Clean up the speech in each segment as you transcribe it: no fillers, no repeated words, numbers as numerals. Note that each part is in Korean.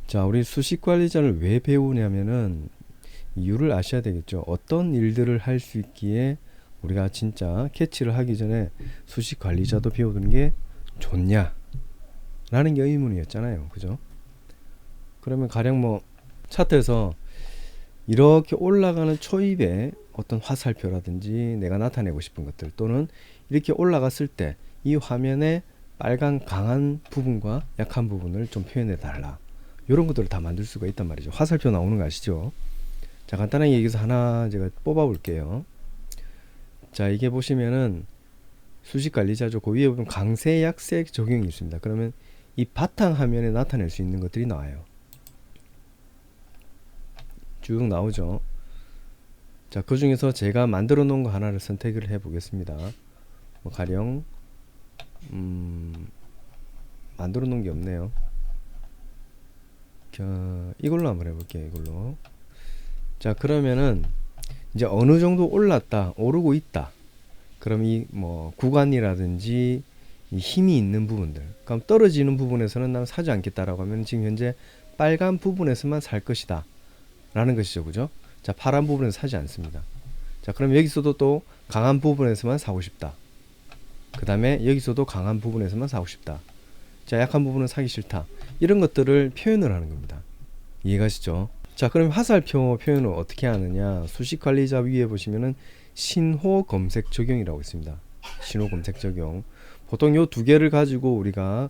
자, 우리 수식관리자를 왜 배우냐면은 이유를 아셔야 되겠죠. 어떤 일들을 할 수 있기에 우리가 진짜 캐치를 하기 전에 수식관리자도 배우는 게 좋냐 라는 게 의문이었잖아요. 그죠? 그러면 가령 뭐 차트에서 이렇게 올라가는 초입에 어떤 화살표라든지 내가 나타내고 싶은 것들, 또는 이렇게 올라갔을 때 이 화면에 빨간 강한 부분과 약한 부분을 좀 표현해 달라, 이런 것들을 다 만들 수가 있단 말이죠. 화살표 나오는 거 아시죠? 자, 간단하게 얘기해서 하나 제가 뽑아 볼게요. 자, 이게 보시면은 수식관리자죠. 그 위에 보면 강세 약세 적용이 있습니다. 그러면 이 바탕 화면에 나타낼 수 있는 것들이 나와요. 쭉 나오죠. 자, 그 중에서 제가 만들어 놓은 거 하나를 선택을 해 보겠습니다. 뭐 가령 만들어 놓은 게 없네요. 이걸로 한번 해볼게요. 이걸로. 자, 그러면은 이제 어느 정도 올랐다, 오르고 있다, 그럼 이 뭐 구간이라든지 이 힘이 있는 부분들, 그럼 떨어지는 부분에서는 난 사지 않겠다라고 하면 지금 현재 빨간 부분에서만 살 것이다 라는 것이죠. 그죠? 자, 파란 부분에서 사지 않습니다. 자, 그럼 여기서도 또 강한 부분에서만 사고 싶다, 그 다음에 여기서도 강한 부분에서만 사고 싶다, 자, 약한 부분은 사기 싫다, 이런 것들을 표현을 하는 겁니다. 이해가시죠? 자, 그럼 화살표 표현을 어떻게 하느냐, 수식관리자 위에 보시면은 신호 검색 적용이라고 있습니다. 신호 검색 적용. 보통 요 두 개를 가지고 우리가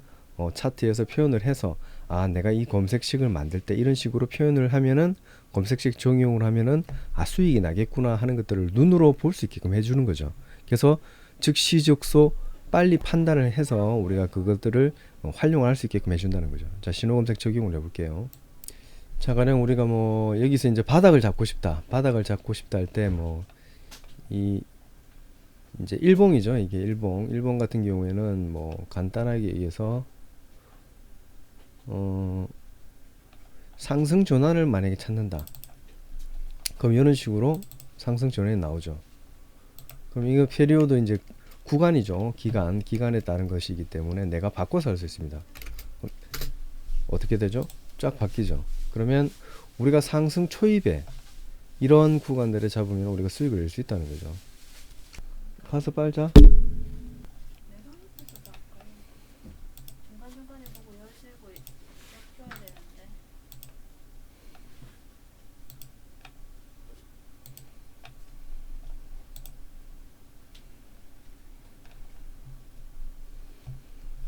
차트에서 표현을 해서, 아, 내가 이 검색식을 만들 때 이런 식으로 표현을 하면은, 검색식 적용을 하면은 수익이 나겠구나 하는 것들을 눈으로 볼 수 있게끔 해주는 거죠. 그래서 즉시 즉소 빨리 판단을 해서 우리가 그것들을 활용할 수 있게끔 해준다는 거죠. 자, 신호 검색 적용을 해볼게요. 자, 가령 우리가 뭐 여기서 이제 바닥을 잡고 싶다, 바닥을 잡고 싶다 할 때 뭐 이 이제 일봉이죠. 이게 일봉 같은 경우에는 뭐 간단하게 얘기해서 상승 전환을 만약에 찾는다, 그럼 이런 식으로 상승 전환이 나오죠. 그럼 이거 페리오드 이제 구간이죠. 기간에 따른 것이기 때문에 내가 바꿔서 할 수 있습니다. 어떻게 되죠? 쫙 바뀌죠. 그러면 우리가 상승 초입에 이런 구간들을 잡으면 우리가 수익을 낼 수 있다는 거죠. 가서 빨자.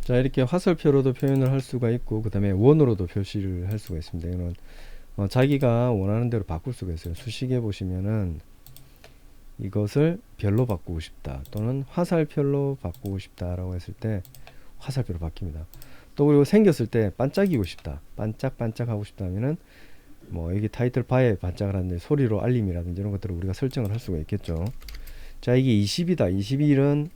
자, 이렇게 화살표로도 표현을 할 수가 있고, 그 다음에 원으로도 표시를 할 수가 있습니다. 이건 자기가 원하는 대로 바꿀 수가 있어요. 수식에 보시면은 이것을 별로 바꾸고 싶다, 또는 화살표로 바꾸고 싶다 라고 했을 때 화살표로 바뀝니다. 또 그리고 생겼을 때 반짝이고 싶다, 반짝반짝 하고 싶다 하면은 뭐 여기 타이틀 바에 반짝을 하는데 소리로 알림이라든지 이런 것들을 우리가 설정을 할 수가 있겠죠. 자, 이게 20이다. 20일은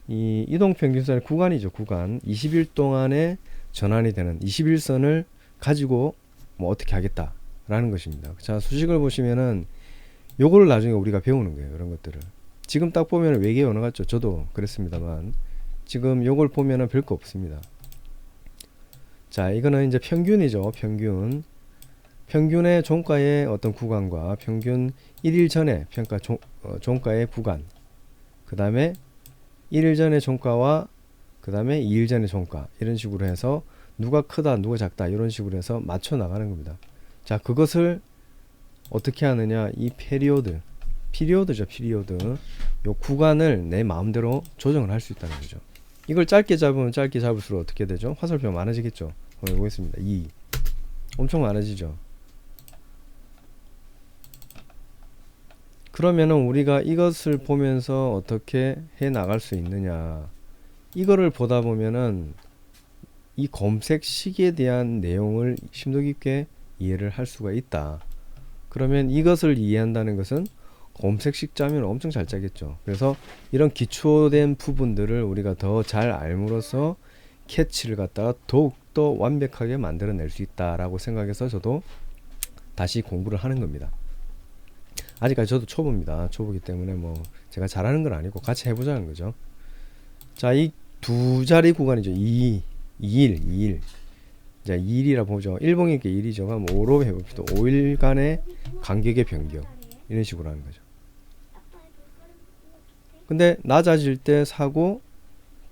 이 이동평균선의 구간이죠. 구간. 20일 동안에 전환이 되는 21선을 가지고 뭐 어떻게 하겠다 라는 것입니다. 자, 수식을 보시면은 요거를 나중에 우리가 배우는 거예요. 이런 것들을. 지금 딱 보면 외계 언어 같죠. 저도 그랬습니다만 지금 요걸 보면은 별거 없습니다. 자, 이거는 이제 평균이죠. 평균의 종가의 어떤 구간과 평균 1일 전에 종가의 구간, 그 다음에 1일 전의 종가와 그 다음에 2일 전의 종가, 이런 식으로 해서 누가 크다 누가 작다 이런 식으로 해서 맞춰 나가는 겁니다. 자, 그것을 어떻게 하느냐, 이 피리오드죠. 요 구간을 내 마음대로 조정을 할 수 있다는 거죠. 이걸 짧게 잡으면 짧게 잡을수록 어떻게 되죠? 화살표가 많아지겠죠. 한번 해보겠습니다. 2 엄청 많아지죠. 그러면은 우리가 이것을 보면서 어떻게 해 나갈 수 있느냐, 이거를 보다 보면은 이 검색식에 대한 내용을 심도 깊게 이해를 할 수가 있다. 그러면 이것을 이해한다는 것은 검색식 짜면 엄청 잘 짜겠죠. 그래서 이런 기초된 부분들을 우리가 더 잘 알므로써 캐치를 갖다가 더욱더 완벽하게 만들어낼 수 있다라고 생각해서 저도 다시 공부를 하는 겁니다. 아직까지 저도 초보입니다. 초보기 때문에 뭐 제가 잘하는 건 아니고 같이 해보자는 거죠. 자, 이 두 자리 구간이죠. 2, 2일. 자, 2일이라 보죠. 일봉이니까 2일이죠. 그럼 5로 해봅시다. 5일간의 간격의 변경. 이런 식으로 하는 거죠. 근데 낮아질 때 사고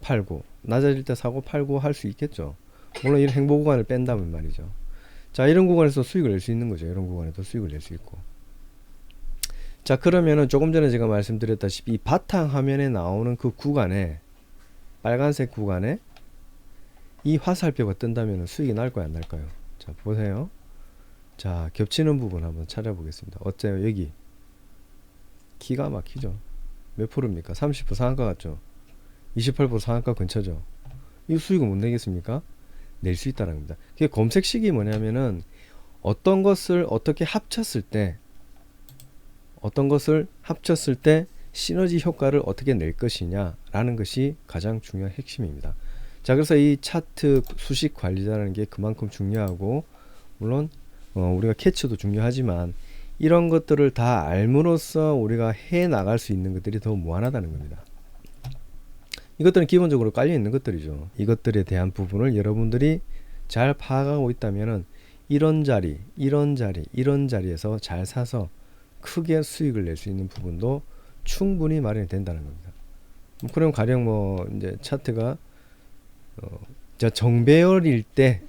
팔고, 낮아질 때 사고 팔고 할 수 있겠죠. 물론 이런 행보 구간을 뺀다면 말이죠. 자, 이런 구간에서 수익을 낼 수 있는 거죠. 이런 구간에도 수익을 낼 수 있고. 자, 그러면은 조금 전에 제가 말씀드렸다시피 이 바탕 화면에 나오는 그 구간에, 빨간색 구간에 이 화살표가 뜬다면 수익이 날 거야, 안 날까요? 자, 보세요. 자, 겹치는 부분 한번 찾아보겠습니다. 어때요? 여기 기가 막히죠. 몇 프로입니까? 30% 상한가 같죠? 28% 상한가 근처죠. 이 수익을 못 내겠습니까? 낼 수 있다는 겁니다. 그게 검색식이 뭐냐면은 어떤 것을 어떻게 합쳤을 때, 어떤 것을 합쳤을 때 시너지 효과를 어떻게 낼 것이냐라는 것이 가장 중요한 핵심입니다. 자, 그래서 이 차트 수식 관리자라는 게 그만큼 중요하고, 물론 우리가 캐치도 중요하지만 이런 것들을 다 알므로써 우리가 해 나갈 수 있는 것들이 더 무한하다는 겁니다. 이것들은 기본적으로 깔려 있는 것들이죠. 이것들에 대한 부분을 여러분들이 잘 파악하고 있다면은 이런 자리, 이런 자리, 이런 자리에서 잘 사서 크게 수익을 낼 수 있는 부분도 충분히 마련이 된다는 겁니다. 그럼 가령 뭐 이제 차트가 정배열일 때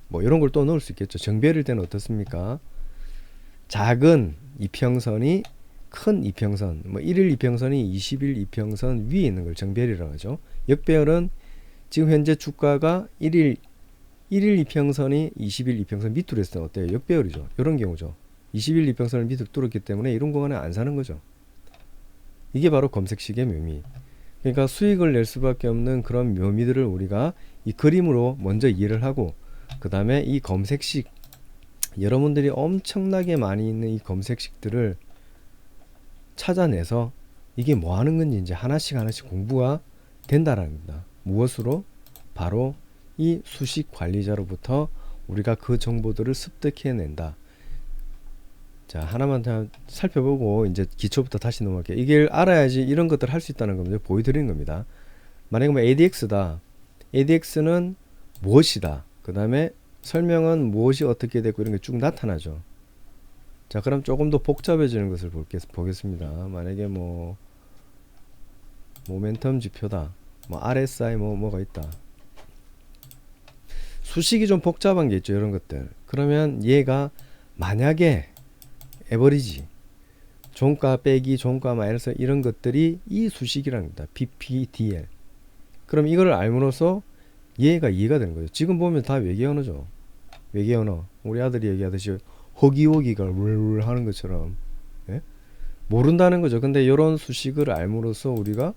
뭐 이런 걸 또 넣을 수 있겠죠. 정배열일 때는 어떻습니까? 작은 이평선이 큰 이평선, 뭐 1일 이평선이 20일 이평선 위에 있는 걸 정배열이라고 하죠. 역배열은 지금 현재 주가가 1일 이평선이 20일 이평선 밑으로 했을 때 어때요? 역배열이죠. 이런 경우죠. 20일 이평선을 밑으로 뚫었기 때문에 이런 구간에 안 사는 거죠. 이게 바로 검색식의 묘미. 그러니까 수익을 낼 수밖에 없는 그런 묘미들을 우리가 이 그림으로 먼저 이해를 하고, 그 다음에 이 검색식, 여러분들이 엄청나게 많이 있는 이 검색식들을 찾아내서 이게 뭐 하는 건지 이제 하나씩 공부가 된다라는 겁니다. 무엇으로? 바로 이 수식 관리자로부터 우리가 그 정보들을 습득해낸다. 자, 하나만 더 살펴보고 이제 기초부터 다시 넘어갈게요. 이걸 알아야지 이런 것들을 할 수 있다는 겁니다. 보여드리는 겁니다. 만약에 뭐 ADX다. ADX는 무엇이다. 그 다음에 설명은 무엇이 어떻게 되고 이런 게 쭉 나타나죠. 자, 그럼 조금 더 복잡해지는 것을 보겠습니다. 만약에 뭐 모멘텀 지표다. 뭐 RSI 뭐가 있다. 수식이 좀 복잡한 게 있죠. 이런 것들. 그러면 얘가 만약에 에버리지, 종가 빼기, 종가 마이너스 이런 것들이 이 수식이라는 겁니다. PPDL. 그럼 이걸 알므로써 얘가 이해가 되는 거죠. 지금 보면 다 외계 언어죠. 외계 언어. 우리 아들이 얘기하듯이 허기호기가 룰 하는 것처럼, 예? 모른다는 거죠. 근데 이런 수식을 알므로써 우리가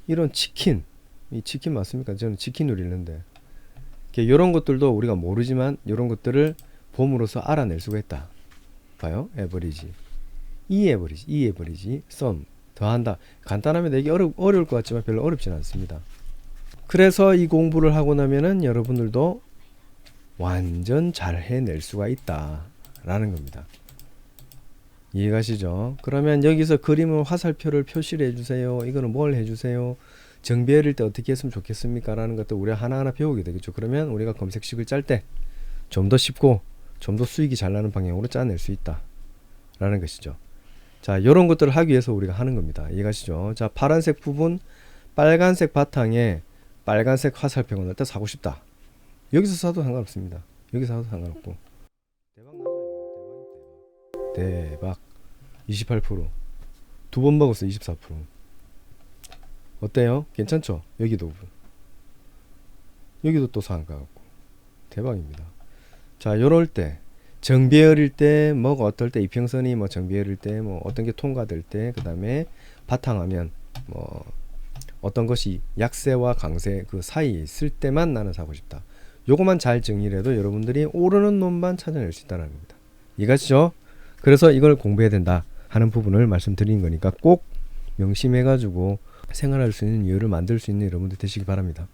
이런 치킨, 이 치킨 맞습니까? 저는 치킨을 읽는데 이런 것들도 우리가 모르지만 이런 것들을 봄으로써 알아낼 수가 있다. 봐요. 에버리지, 이 에버리지, 썸, 더한다. 간단하면 되게 어려울 것 같지만 별로 어렵진 않습니다. 그래서 이 공부를 하고 나면은 여러분들도 완전 잘 해낼 수가 있다 라는 겁니다. 이해가시죠? 그러면 여기서 그림을 화살표를 표시를 해주세요. 이거는 뭘 해주세요? 정배열일 때 어떻게 했으면 좋겠습니까? 라는 것도 우리가 하나하나 배우게 되겠죠. 그러면 우리가 검색식을 짤 때 좀 더 쉽고 좀 더 수익이 잘 나는 방향으로 짜낼 수 있다 라는 것이죠. 자, 이런 것들을 하기 위해서 우리가 하는 겁니다. 이해가시죠? 자, 파란색 부분, 빨간색 바탕에 빨간색 화살표가 날 때 사고 싶다. 여기서 사도 상관없습니다. 여기서 사도 상관없고. 대박 나죠? 대박. 28%. 두 번 먹었어. 24%. 어때요? 괜찮죠? 여기도 또 상한가 같고. 대박입니다. 자, 요럴 때 정배열일 때 뭐가 어떨 때 이평선이 뭐 정배열일 때 뭐 어떤 게 통과될 때, 그 다음에 바탕화면 뭐 어떤 것이 약세와 강세 그 사이에 있을 때만 나는 사고 싶다. 요거만 잘 정리를 해도 여러분들이 오르는 놈만 찾아낼 수 있다는 겁니다. 이해가시죠? 그래서 이걸 공부해야 된다 하는 부분을 말씀드린 거니까 꼭 명심해 가지고 생활할 수 있는 이유를 만들 수 있는 여러분들 되시기 바랍니다.